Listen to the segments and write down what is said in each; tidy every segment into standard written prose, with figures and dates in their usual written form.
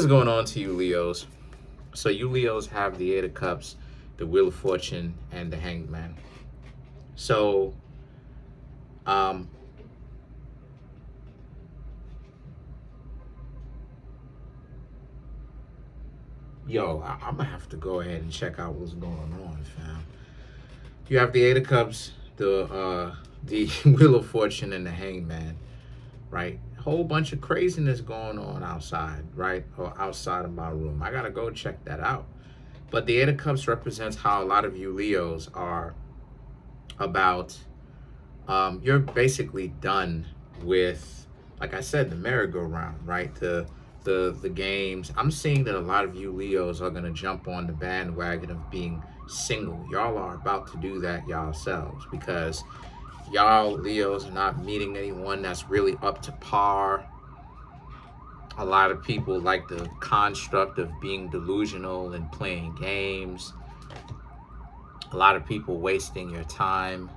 What's going on to you, Leos? So you Leos have the Eight of Cups, the Wheel of Fortune, and the Hanged Man. So, um, I'm gonna have to go ahead and check out what's going on, fam. You have the Eight of Cups, the Wheel of Fortune, and the Hanged Man, right? A whole bunch of craziness going on outside, right? Or outside of my room. I gotta go check that out. But the Eight of Cups represents how a lot of you Leos are about. You're basically done with, like I said, the merry-go-round, right? The games. I'm seeing that a lot of you Leos are gonna jump on the bandwagon of being single. Y'all are about to do that yourselves because y'all Leos are not meeting anyone that's really up to par. A lot of people like the construct of being delusional and playing games. A lot of people wasting your time.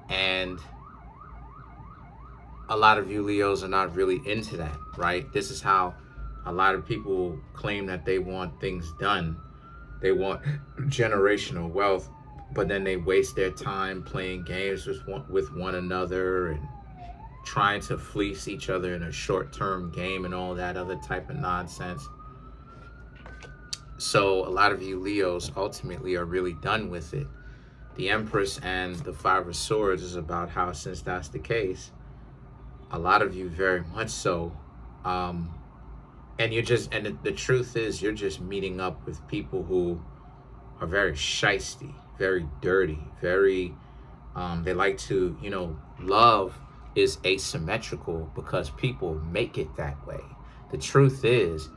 And a lot of you Leos are not really into that, right? This is how a lot of people claim that they want things done. They want generational wealth, but then they waste their time playing games with one another and trying to fleece each other in a short-term game and all that other type of nonsense. So a lot of you Leos ultimately are really done with it. The Empress and the Five of Swords is about how, since that's the case, a lot of you very much so, and the truth is you're just meeting up with people who are very shisty, very dirty, very they like to, love is asymmetrical because people make it that way. The truth is,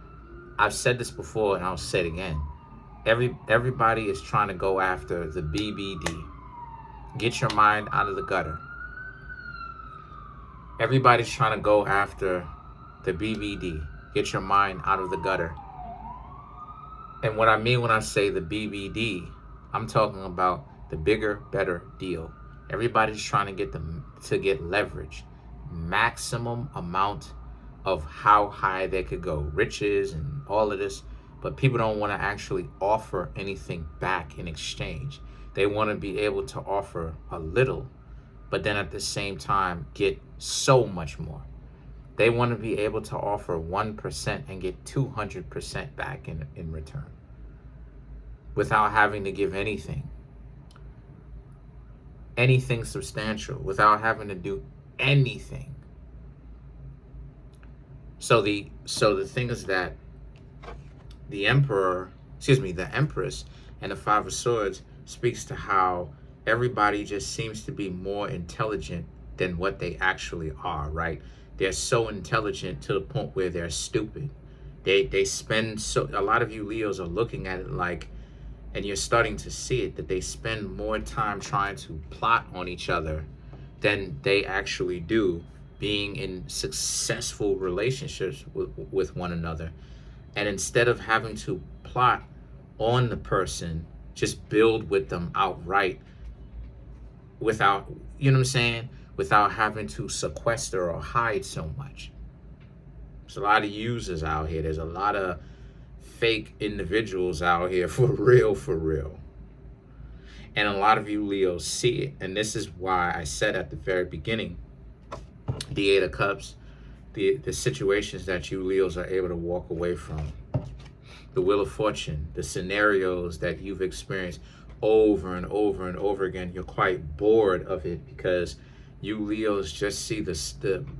I've said this before and I'll say it again, everybody is trying to go after the BBD. Get your mind out of the gutter. Everybody's trying to go after the BBD. Get your mind out of the gutter. And what I mean when I say the BBD, I'm talking about the bigger, better deal. Everybody's trying to get leverage, maximum amount of how high they could go, riches and all of this. But people don't want to actually offer anything back in exchange. They want to be able to offer a little, but then at the same time get so much more. They want to be able to offer 1% and get 200% back in return without having to give anything substantial, without having to do anything. So the thing is that the Empress and the Five of Swords speaks to how everybody just seems to be more intelligent than what they actually are, right? They're so intelligent to the point where they're stupid. They spend a lot of you Leos are looking at it like, and you're starting to see it, that they spend more time trying to plot on each other than they actually do being in successful relationships with one another. And instead of having to plot on the person, just build with them outright without, you know what I'm saying? Without having to sequester or hide so much. There's a lot of users out here. There's a lot of fake individuals out here, for real. And a lot of you Leos see it. And this is why I said at the very beginning, the Eight of Cups, the situations that you Leos are able to walk away from. The Wheel of Fortune, the scenarios that you've experienced over and over and over again. You're quite bored of it because you Leos just see the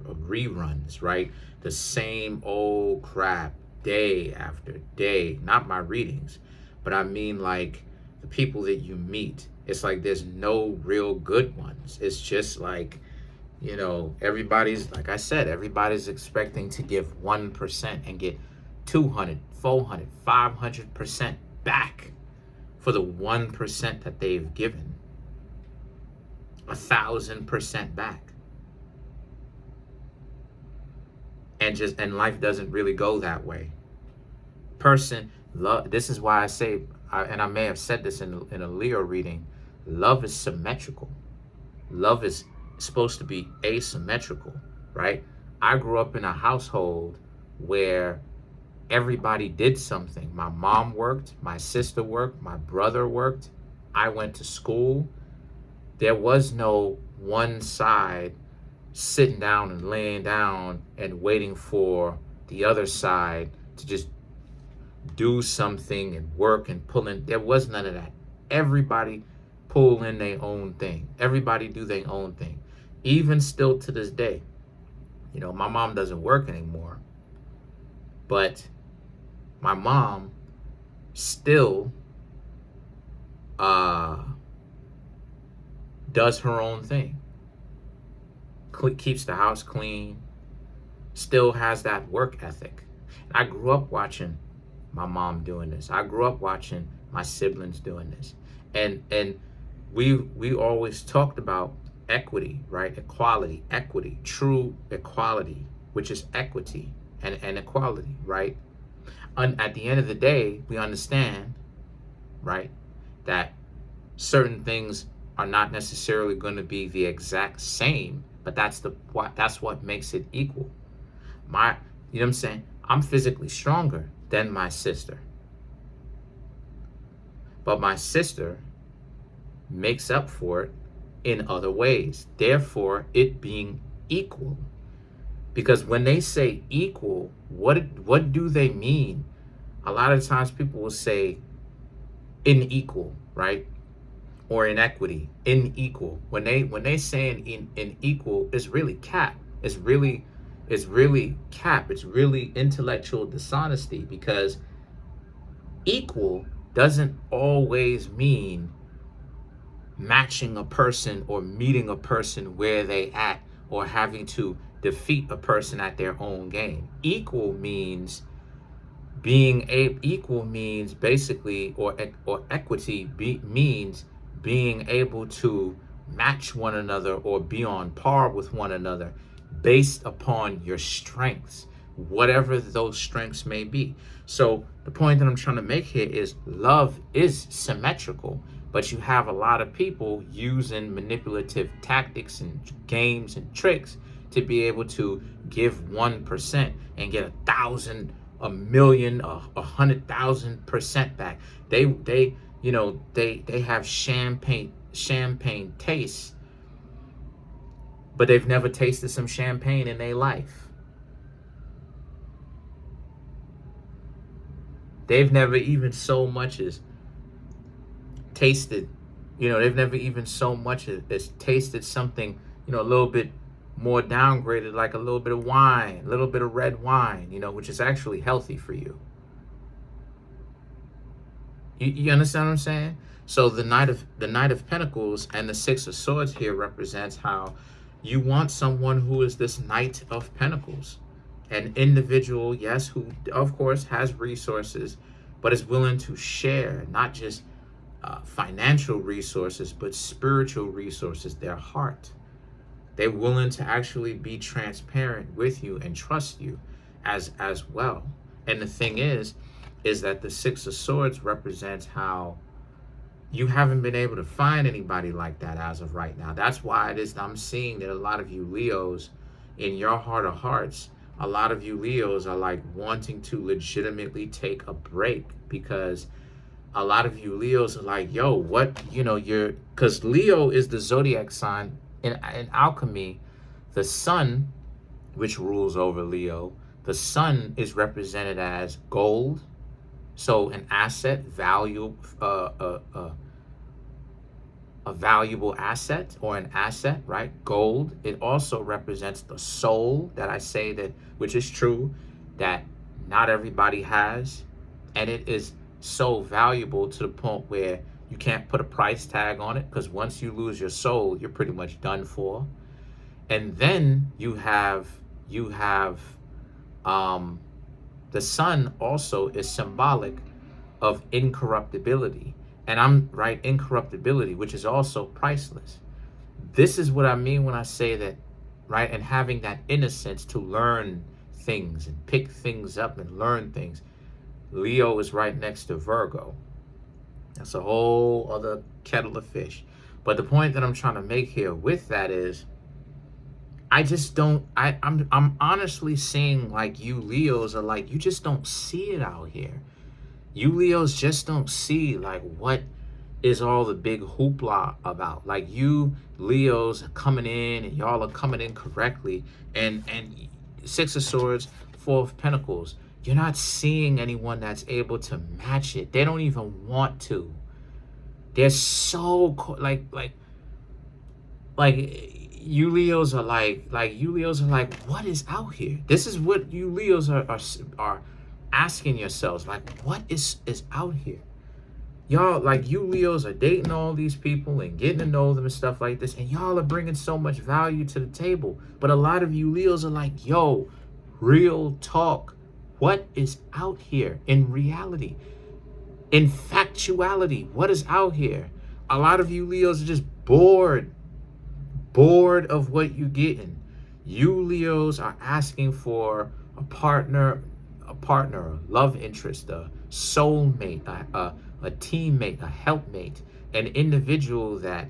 reruns, right? The same old crap day after day. Not my readings, but I mean like the people that you meet. It's like there's no real good ones. It's just like, everybody's, like I said, everybody's expecting to give 1% and get 200, 400, 500% back for the 1% that they've given. 1,000% back. And life doesn't really go that way. This is why I say, and I may have said this in a Leo reading, love is symmetrical. Love is supposed to be asymmetrical, right? I grew up in a household where everybody did something. My mom worked, my sister worked, my brother worked, I went to school. There was no one side sitting down and laying down and waiting for the other side to just do something and work and pull in. There was none of that. Everybody pull in their own thing. Everybody do their own thing. Even still to this day, you know, my mom doesn't work anymore, but my mom still does her own thing. Keeps the house clean, still has that work ethic. I grew up watching my mom doing this. I grew up watching my siblings doing this. And we always talked about equity, right? Equality, equity, true equality, which is equity and equality, right? And at the end of the day, we understand, right, that certain things are not necessarily going to be the exact same, but that's what makes it equal. You know what I'm saying? I'm physically stronger than my sister, but my sister makes up for it in other ways. Therefore, it being equal. Because when they say equal, what do they mean? A lot of times people will say unequal, right? Or inequity, unequal. When they say in equal, it's really cap. It's really cap. It's really intellectual dishonesty, because equal doesn't always mean matching a person or meeting a person where they at, or having to defeat a person at their own game. Equal means equal means basically, or equity means being able to match one another or be on par with one another based upon your strengths, whatever those strengths may be. So the point that I'm trying to make here is love is symmetrical, but you have a lot of people using manipulative tactics and games and tricks to be able to give 1% and get 1,000, a million, 100,000% back. They you know, they have champagne tastes, but they've never tasted some champagne in their life. They've never even so much as tasted, you know, they've never even so much as tasted something, you know, a little bit more downgraded, like a little bit of wine, a little bit of red wine, you know, which is actually healthy for you. You understand what I'm saying? So the Knight of Pentacles and the Six of Swords here represents how you want someone who is this Knight of Pentacles, an individual, yes, who of course has resources, but is willing to share, not just financial resources, but spiritual resources, their heart. They're willing to actually be transparent with you and trust you as well. And the thing is that the Six of Swords represents how you haven't been able to find anybody like that as of right now. That's why it is I'm seeing that a lot of you Leos, in your heart of hearts, a lot of you Leos are like wanting to legitimately take a break, because a lot of you Leos are like, yo, what, you know, because Leo is the zodiac sign in alchemy. The sun, which rules over Leo, the sun is represented as gold. So an asset, value, a valuable asset, or an asset, right? Gold. It also represents the soul, that I say that, which is true, that not everybody has. And it is so valuable to the point where you can't put a price tag on it, because once you lose your soul, you're pretty much done for. And then you have the sun also is symbolic of incorruptibility. And I'm right, incorruptibility, which is also priceless. This is what I mean when I say that, right? And having that innocence to learn things and pick things up and learn things. Leo is right next to Virgo. That's a whole other kettle of fish. But the point that I'm trying to make here with that is, I just don't. I'm honestly saying, like, you Leos are like, you just don't see it out here. You Leos just don't see like what is all the big hoopla about. Like, you Leos are coming in and y'all are coming in correctly, and Six of Swords, Four of Pentacles. You're not seeing anyone that's able to match it. They don't even want to. They're so like you Leos are like you Leos are like, what is out here? This is what you Leos are asking yourselves, like, what is out here? Y'all, like, you Leos are dating all these people and getting to know them and stuff like this, and y'all are bringing so much value to the table. But a lot of you Leos are like, yo, real talk, what is out here in reality? In factuality, what is out here? A lot of you Leos are just bored of what you're getting. You Leos are asking for a partner, a love interest, a soulmate, a teammate, a helpmate, an individual that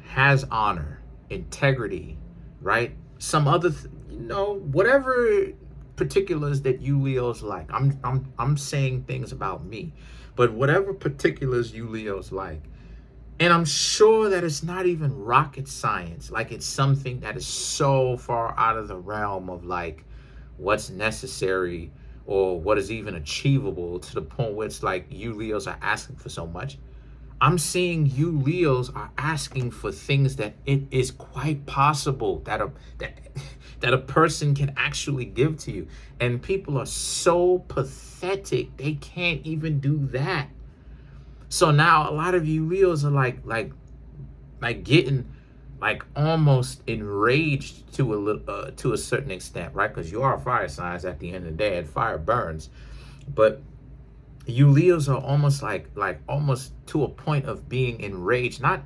has honor, integrity, right? Some other, whatever particulars that you Leos like. I'm saying things about me, but whatever particulars you Leos like. And I'm sure that it's not even rocket science. Like, it's something that is so far out of the realm of like what's necessary or what is even achievable, to the point where it's like you Leos are asking for so much. I'm seeing you Leos are asking for things that it is quite possible that that a person can actually give to you. And people are so pathetic, they can't even do that. So now a lot of you Leos are like getting like almost enraged to a little to a certain extent, right? Because you are fire signs at the end of the day, and fire burns. But you Leos are almost like almost to a point of being enraged, not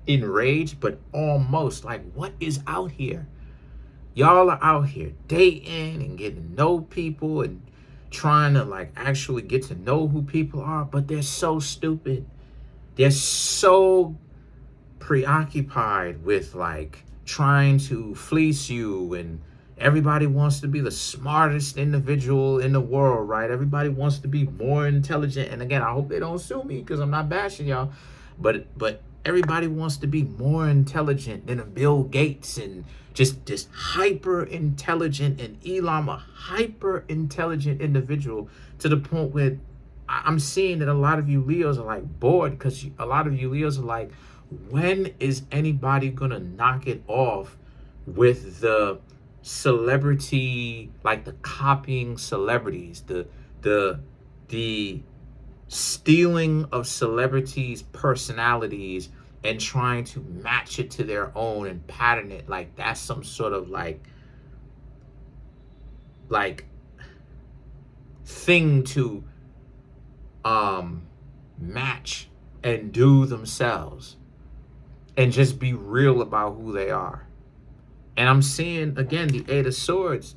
enraged, but almost like, what is out here? Y'all are out here dating and getting to know people and trying to like actually get to know who people are, but they're so stupid. They're so preoccupied with like trying to fleece you, and everybody wants to be the smartest individual in the world, right? Everybody wants to be more intelligent. And again, I hope they don't sue me because I'm not bashing y'all, but everybody wants to be more intelligent than a Bill Gates, and just hyper intelligent, and Elon, a hyper intelligent individual, to the point where I'm seeing that a lot of you Leos are like bored, because a lot of you Leos are like, when is anybody gonna knock it off with the celebrity, like the copying celebrities, the stealing of celebrities' personalities and trying to match it to their own and pattern it like that's some sort of like thing to match and do themselves, and just be real about who they are. And I'm seeing again the Eight of Swords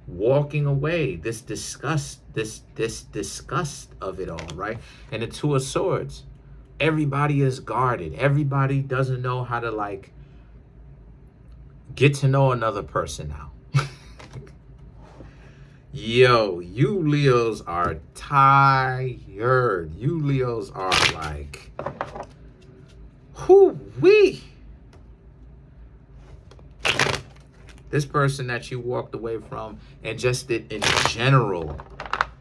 walking away, this disgust, this disgust of it all, right? And the Two of Swords, everybody is guarded. Everybody doesn't know how to like get to know another person now. Yo, you Leos are tired. You Leos are like, whoo-wee. This person that you walked away from, and just in general,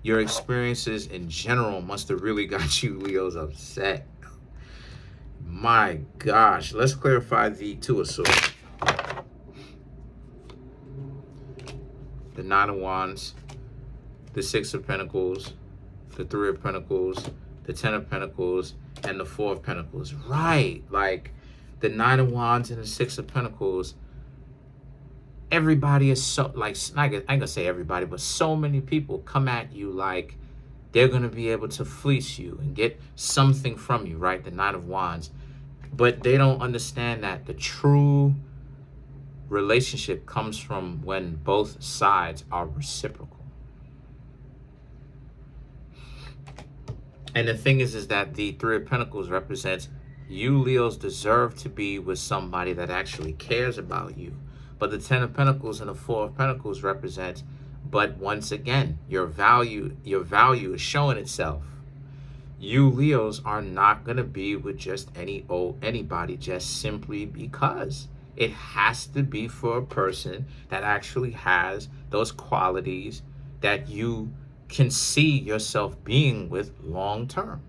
your experiences in general must have really got you Leos upset. My gosh, let's clarify the Two of Swords. The Nine of Wands, the Six of Pentacles, the Three of Pentacles, the Ten of Pentacles, and the Four of Pentacles. Right, like the Nine of Wands and the Six of Pentacles. Everybody is so like, I ain't gonna say everybody, but so many people come at you like they're gonna be able to fleece you and get something from you, right? The Nine of Wands. But they don't understand that the true relationship comes from when both sides are reciprocal. And the thing is that the Three of Pentacles represents you Leos deserve to be with somebody that actually cares about you, But the Ten of Pentacles and the Four of Pentacles represents, but once again, your value is showing itself. You Leos are not going to be with just anybody just simply because. It has to be for a person that actually has those qualities that you can see yourself being with long term.